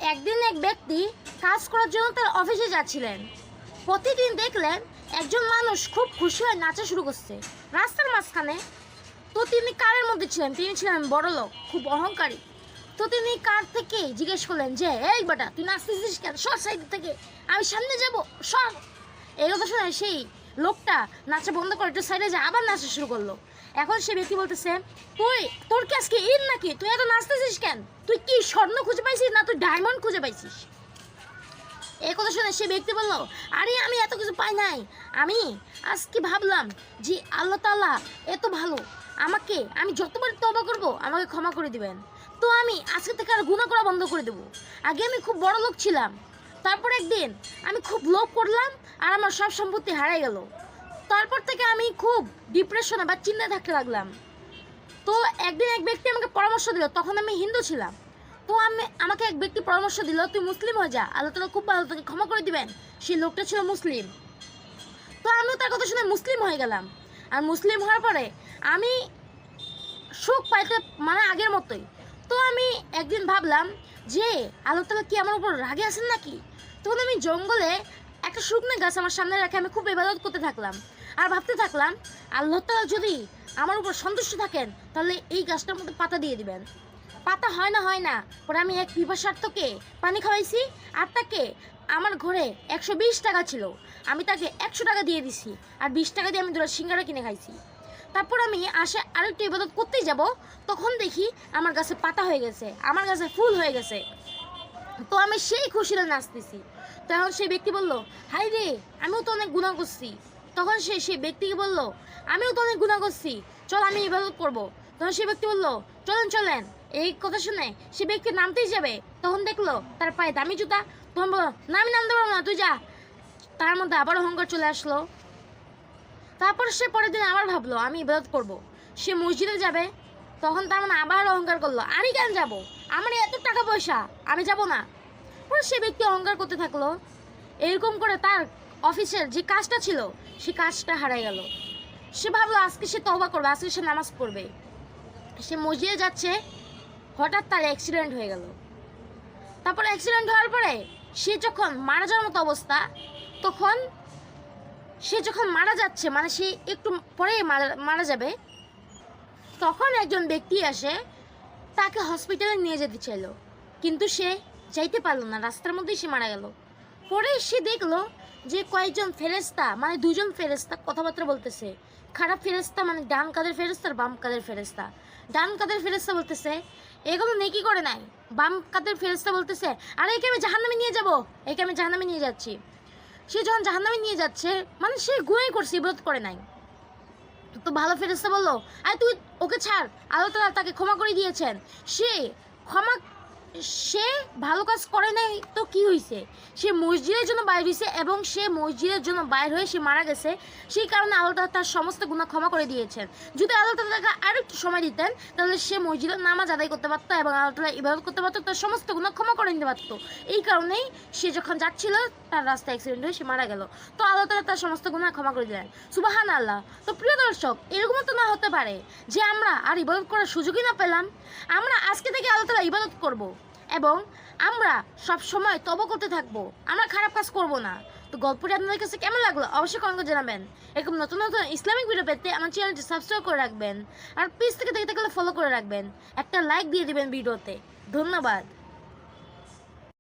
একদিন এক ব্যক্তি কাজ করার জন্য তার অফিসে যাচ্ছিলেন। প্রতিদিন দেখলেন একজন মানুষ খুব খুশি হয়ে নাচা শুরু করছে রাস্তার মাঝখানে। তো তিনি কারের মধ্যে ছিলেন, তিনি ছিলেন বড়লোক, খুব অহংকারী। তো তিনি কার থেকে জিজ্ঞেস করলেন যে, এই বেটা তুই নাচতেছিস কেন, সর সাইড থেকে, আমি সামনে যাব, সর। এই কথা শুনে সেই লোকটা নাচা বন্ধ করে একটু সাইডে যায়, আবার নাচা শুরু করলো। এখন সে ব্যক্তি বলতেছে, তোর কি আজকে ঈদ নাকি, তুই এত নাচতেছিস কেন, তুই কি স্বর্ণ খুঁজে পাইছিস না তুই ডায়মন্ড খুঁজে পাইছিস? এই কথা শুনে সে ব্যক্তি বলল, আরে আমি এত কিছু পাই নাই, আমি আজকে ভাবলাম যে আল্লাহ তাআলা এত ভালো, আমি যতবার তওবা করব আমাকে ক্ষমা করে দিবেন। তো আমি আজকে থেকে আর গুনাহ করা বন্ধ করে দেবো। আগে আমি খুব বড় লোক ছিলাম, তারপর একদিন আমি খুব লোভ করলাম আর আমার সব সম্পত্তি হারিয়ে গেল। তারপর থেকে আমি খুব ডিপ্রেশনে বা চিন্তায় থাকতে লাগলাম। তো একদিন এক ব্যক্তি আমাকে পরামর্শ দিল, তখন আমি হিন্দু ছিলাম। তো আমাকে এক ব্যক্তি পরামর্শ দিল, তুই মুসলিম হয়ে যা, আল্লাহ তাআলা খুব ভালো তোকে ক্ষমা করে দিবেন। সেই লোকটা ছিল মুসলিম। তো আমিও তার কথা শুনে মুসলিম হয়ে গেলাম। আর মুসলিম হওয়ার পরে আমি সুখ পাইতে মানে আগের মতোই। তো আমি একদিন ভাবলাম যে আল্লাহ তাআলা কি আমার উপর রাগে আছেন নাকি। তখন আমি জঙ্গলে একটা শুকনো গাছ আমার সামনে রেখে আমি খুব ইবাদত করতে থাকলাম আর ভাবতে থাকলাম, আল্লাহ তাআলা যদি আমার উপর সন্তুষ্ট থাকেন তাহলে এই গাছটার মধ্যে পাতা দিয়ে দিবেন। পাতা হয় না পরে আমি এক পিপাসার্থকে পানি খাওয়াইছি, আর তাকে আমার ঘরে 120 টাকা ছিল, আমি তাকে 100 টাকা দিয়ে দিছি, আর 20 টাকা দিয়ে আমি দুটো সিঙ্গারা কিনে খাইছি। তারপর আমি আরেকটু ইবাদত করতেই যাব, তখন দেখি আমার গাছে পাতা হয়ে গেছে, আমার গাছে ফুল হয়ে গেছে। তো আমি সেই খুশিতে নাচতেছি। তখন সেই ব্যক্তি বলল, হাই রে, আমিও তো অনেক গুনাহ করছি। তখন সেই ব্যক্তিকে বলল, আমিও তো অনেক গুনাহ করছি, চল আমি ইবাদত করব। তখন সেই ব্যক্তি বলল, চলেন। এই কথা শুনে সে ব্যক্তি নামতেই যাবে, তখন দেখলো তার পায়ে দামি জুতা। তখন বললো, না আমি নামতে পারবো না, তুই যা। তার মধ্যে আবার অহংকার চলে আসলো। তারপর সে পরের দিন আবার ভাবলো আমি ইবাদত করব। সে মসজিদে যাবে, তখন তার মানে আবার অহংকার করলো, আমি কেন যাব, আমার এত টাকা পয়সা, আমি যাব না। পরে সে ব্যক্তি অহংকার করতে থাকলো। এরকম করে তার অফিসের যে কাজটা ছিল সে কাজটা হারাই গেল। সে ভাবলো আজকে সে তওবা করবে, আজকে সে নামাজ পড়বে। সে মসজিদে যাচ্ছে, হঠাৎ তার অ্যাক্সিডেন্ট হয়ে গেল। তারপর অ্যাক্সিডেন্ট হওয়ার পরে সে যখন মারা যাওয়ার মতো অবস্থা, তখন সে যখন মারা যাচ্ছে মানে সে একটু পরে মারা যাবে, তখন একজন ব্যক্তি আসে তাকে হসপিটালে নিয়ে যেতে চাইলো, কিন্তু সে যাইতে পারলো না, রাস্তার মধ্যেই সে মারা গেল। পরে সে দেখলো যে কয়েকজন ফেরেশতা মানে দুজন ফেরেশতা কথাবার্তা বলতেছে। খারাপ ফেরেশতা মানে ডান কাদের ফেরেশতা আর বাম কাদের ফেরেশতা। ডান কাদের ফেরেশতা বলতেছে এগুলো নেকি করে নাই। বাম কাদের ফেরেশতা বলতেছে, আরে একে আমি জাহান্নামে নিয়ে যাব, একে আমি জাহান্নামে নিয়ে যাচ্ছি। সে যখন জাহান্নামে নিয়ে যাচ্ছে মানে সে গুনাহ করছে, ইবাদত করে নাই। তো ভালো ফেরেশতা বললো, আরে তুই ওকে ছাড়, আল্লাহ তাআলা তাকে ক্ষমা করে দিয়েছেন। সে ক্ষমা সে ভালো কাজ করে নাই তো কি হয়েছে, সে মসজিদের জন্য বাইর হয়েছে এবং সে মসজিদের জন্য বাইর হয়ে সে মারা গেছে। সেই কারণে আল্লাহ তাআলা তার সমস্ত গুনাহ ক্ষমা করে দিয়েছেন। যদি আল্লাহ তাআলা তাকে আরো একটু সময় দিতেন তাহলে সে মসজিদের নামাজ আদায় করতে পারতো এবং আল্লাহ তাআলা ইবাদত করতে পারতো, তার সমস্ত গুনাহ ক্ষমা করে নিতে পারতো। এই কারণেই সে যখন যাচ্ছিল তার রাস্তায় অ্যাক্সিডেন্ট হয়ে সে মারা গেল। তো আল্লাহ তাআলা তার সমস্ত গুনাহ ক্ষমা করে দিলেন। সুবহানাল্লাহ। তো প্রিয় দর্শক, এরকম তো না হতে পারে যে আমরা আর ইবাদত করার সুযোগই না পেলাম। আমরা আজকে থেকে আল্লাহ তাআলা ইবাদত করব এবং আমরা সব সময় তওবা করতে থাকবো, আমরা খারাপ কাজ করব না। তো গল্পটি আপনাদের কাছে কেমন লাগলো অবশ্যই কমেন্ট করে জানাবেন। এরকম নতুন নতুন ইসলামিক ভিডিও পেতে আমার চ্যানেলটি সাবস্ক্রাইব করে রাখবেন আর পেজ থেকে দেখতে গেলে ফলো করে রাখবেন। একটা লাইক দিয়ে দিবেন ভিডিওতে। ধন্যবাদ।